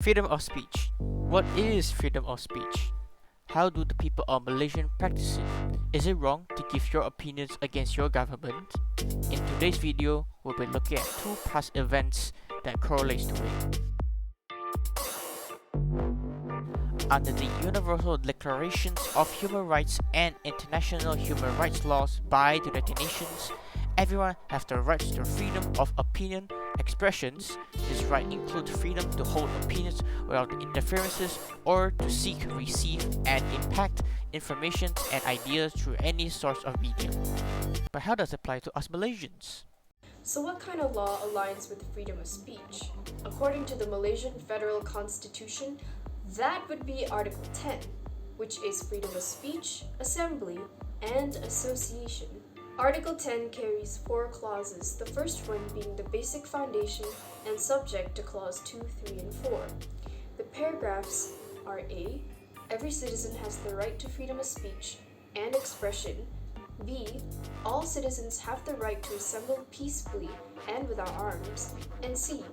Freedom of speech. What is freedom of speech? How do the people of Malaysia practice it? Is it wrong to give your opinions against your government? In today's video, we'll be looking at two past events that correlates to it. Under the Universal Declarations of Human Rights and International Human Rights Laws by the United Nations, everyone has the right to freedom of opinion expressions. This right includes freedom to hold opinions without interferences or to seek, receive, and impact information and ideas through any source of medium. But how does it apply to us Malaysians? So what kind of law aligns with freedom of speech? According to the Malaysian Federal Constitution, that would be Article 10, which is freedom of speech, assembly, and association. Article 10 carries 4 clauses, the first one being the basic foundation and subject to clause 2, 3, and 4. The paragraphs are A. Every citizen has the right to freedom of speech and expression. B. All citizens have the right to assemble peacefully and without arms. And C.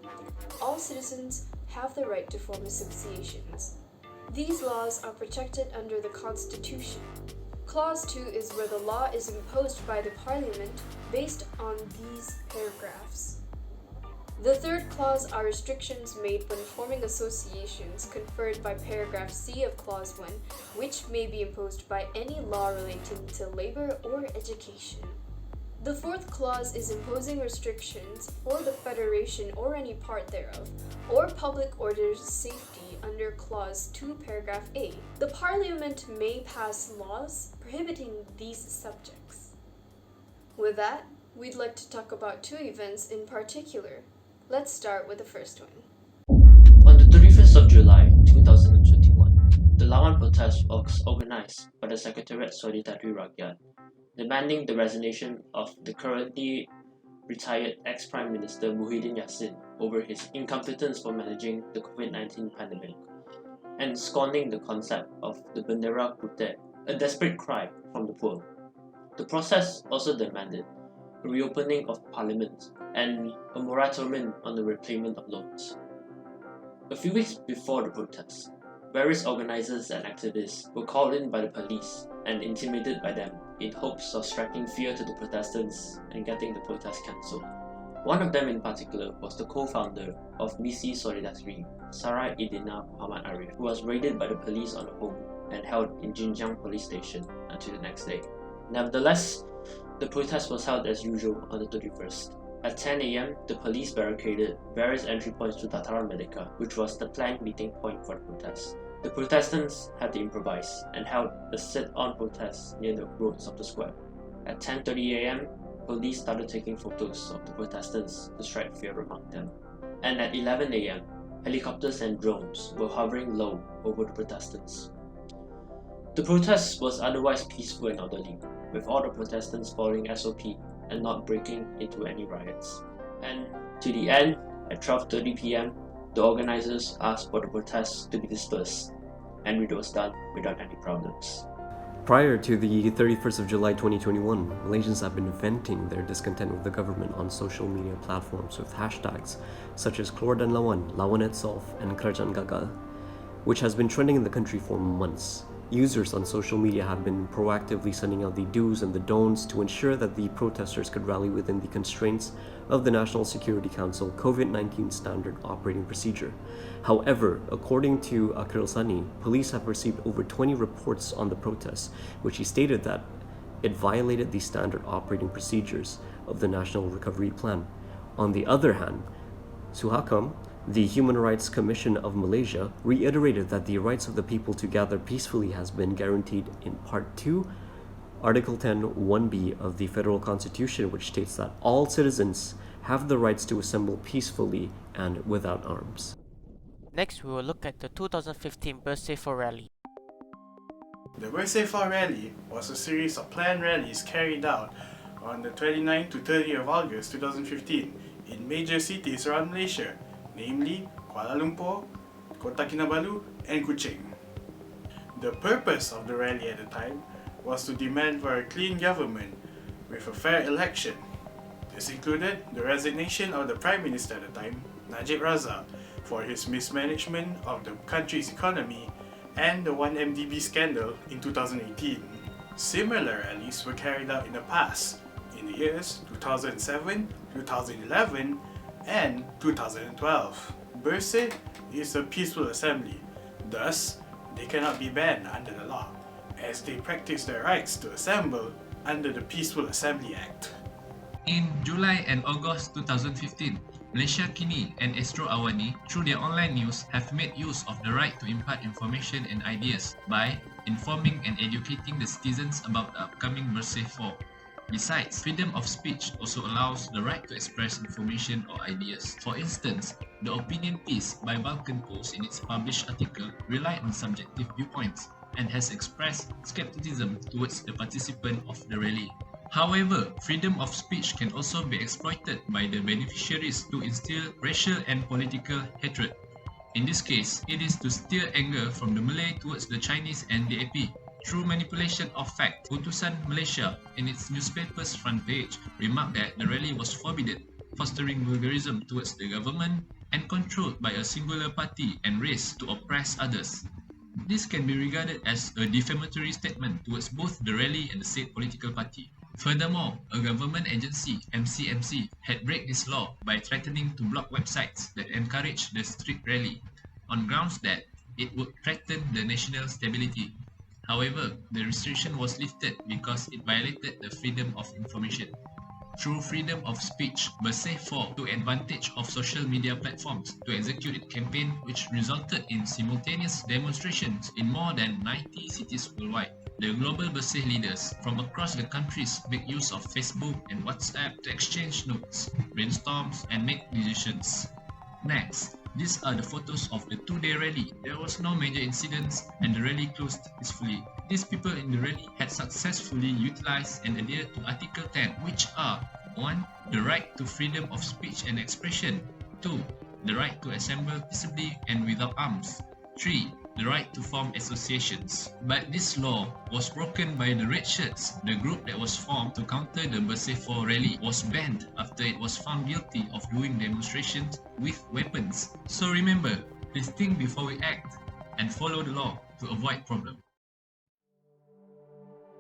All citizens have the right to form associations. These laws are protected under the Constitution. Clause 2 is where the law is imposed by the Parliament based on these paragraphs. The third clause are restrictions made when forming associations conferred by paragraph C of clause 1, which may be imposed by any law relating to labor or education. The fourth clause is imposing restrictions for the Federation or any part thereof, or public order safety under clause 2 paragraph A. The Parliament may pass laws prohibiting these subjects. With that, we'd like to talk about two events in particular. Let's start with the first one. On the 31st of July 2021, the LAWAN protest was organized by the Secretariat Solidarity Rakyat, demanding the resignation of the currently retired ex-Prime Minister Muhyiddin Yassin over his incompetence for managing the COVID-19 pandemic, and scorning the concept of the Bendera Putih, a desperate cry from the poor. The process also demanded a reopening of Parliament and a moratorium on the repayment of loans. A few weeks before the protest, various organizers and activists were called in by the police and intimidated by them in hopes of striking fear to the protestants and getting the protest cancelled. One of them in particular was the co-founder of Misi Solidarity, Sarah Idina Muhammad Arif, who was raided by the police on a home and held in Jinjiang police station until the next day. Nevertheless, the protest was held as usual on the 31st. At 10 a.m., the police barricaded various entry points to Dataran Merdeka, which was the planned meeting point for the protest. The protestants had to improvise and held a sit-on protest near the roads of the square. At 10:30 a.m., police started taking photos of the protestants to strike fear among them. And at 11 a.m., helicopters and drones were hovering low over the protestants. The protest was otherwise peaceful and orderly, with all the protestants following SOP and not breaking into any riots. And to the end, at 12:30 p.m., the organizers asked for the protests to be dispersed, and it was done without any problems. Prior to the 31st of July 2021, Malaysians have been venting their discontent with the government on social media platforms with hashtags such as Keluar dan Lawan, Lawan itself, and Kerajaan Gagal, which has been trending in the country for months. Users on social media have been proactively sending out the do's and the don'ts to ensure that the protesters could rally within the constraints of the National Security Council COVID-19 Standard Operating Procedure. However, according to Akhil Sani, police have received over 20 reports on the protests, which he stated that it violated the standard operating procedures of the National Recovery Plan. On the other hand, Suhakam, the Human Rights Commission of Malaysia, reiterated that the rights of the people to gather peacefully has been guaranteed in Part 2, Article 10, 1b of the Federal Constitution, which states that all citizens have the rights to assemble peacefully and without arms. Next, we will look at the 2015 BERSIH rally. The BERSIH rally was a series of planned rallies carried out on the 29th to 30th of August 2015 in major cities around Malaysia, namely Kuala Lumpur, Kota Kinabalu, and Kuching. The purpose of the rally at the time was to demand for a clean government with a fair election. This included the resignation of the Prime Minister at the time, Najib Razak, for his mismanagement of the country's economy and the 1MDB scandal in 2018. Similar rallies were carried out in the past, in the years 2007, 2011, and 2012. BERSIH is a peaceful assembly, thus they cannot be banned under the law, as they practice their rights to assemble under the Peaceful Assembly Act. In July and August 2015, Malaysia Kini and Astro Awani, through their online news, have made use of the right to impart information and ideas by informing and educating the citizens about the upcoming BERSIH 4. Besides, freedom of speech also allows the right to express information or ideas. For instance, the opinion piece by Balkan Post in its published article relied on subjective viewpoints and has expressed skepticism towards the participant of the rally. However, freedom of speech can also be exploited by the beneficiaries to instill racial and political hatred. In this case, it is to steer anger from the Malay towards the Chinese and the AP. Through manipulation of fact, Utusan Malaysia, in its newspaper's front page, remarked that the rally was forbidden, fostering vulgarism towards the government and controlled by a singular party and race to oppress others. This can be regarded as a defamatory statement towards both the rally and the said political party. Furthermore, a government agency, MCMC, had break this law by threatening to block websites that encourage the street rally, on grounds that it would threaten the national stability. However, the restriction was lifted because it violated the freedom of information. Through freedom of speech, BERSIH 4 took advantage of social media platforms to execute its campaign, which resulted in simultaneous demonstrations in more than 90 cities worldwide. The global BERSIH leaders from across the countries make use of Facebook and WhatsApp to exchange notes, brainstorms, and make decisions. Next, these are the photos of the two-day rally. There was no major incidents and the rally closed peacefully. These people in the rally had successfully utilized and adhered to Article 10, which are 1. The right to freedom of speech and expression. 2. The right to assemble peaceably and without arms. 3. The right to form associations. But this law was broken by the Red Shirts. The group that was formed to counter the BERSIH 4 rally was banned after it was found guilty of doing demonstrations with weapons. So remember, please think before we act and follow the law to avoid problems.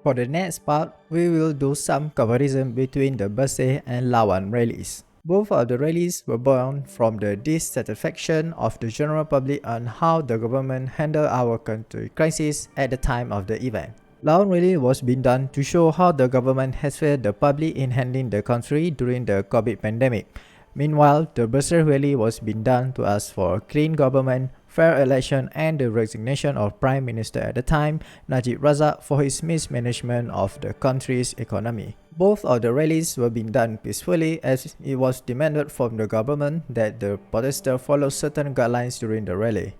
For the next part, we will do some comparison between the BERSIH and LAWAN rallies. Both of the rallies were born from the dissatisfaction of the general public on how the government handled our country crisis at the time of the event. LAWAN rally was being done to show how the government has failed the public in handling the country during the COVID pandemic. Meanwhile, the BERSIH rally was being done to ask for a clean government, fair election, and the resignation of Prime Minister at the time, Najib Razak, for his mismanagement of the country's economy. Both of the rallies were being done peacefully, as it was demanded from the government that the protesters follow certain guidelines during the rally.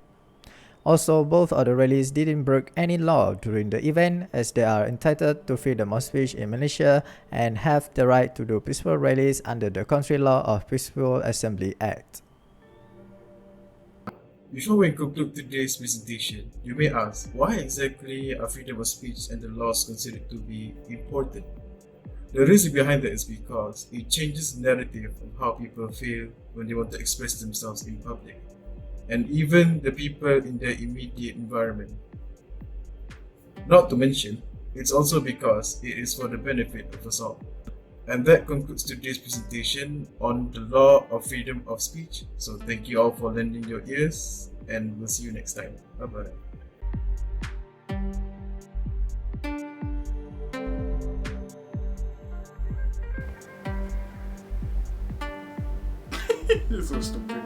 Also, both of the rallies didn't break any law during the event, as they are entitled to freedom of speech in Malaysia and have the right to do peaceful rallies under the Country Law of Peaceful Assembly Act. Before we conclude today's presentation, you may ask, why exactly are freedom of speech and the laws considered to be important? The reason behind that is because it changes the narrative of how people feel when they want to express themselves in public, and even the people in their immediate environment. Not to mention, it's also because it is for the benefit of us all. And that concludes today's presentation on the law of freedom of speech. So thank you all for lending your ears, and we'll see you next time. Bye bye. You're so stupid.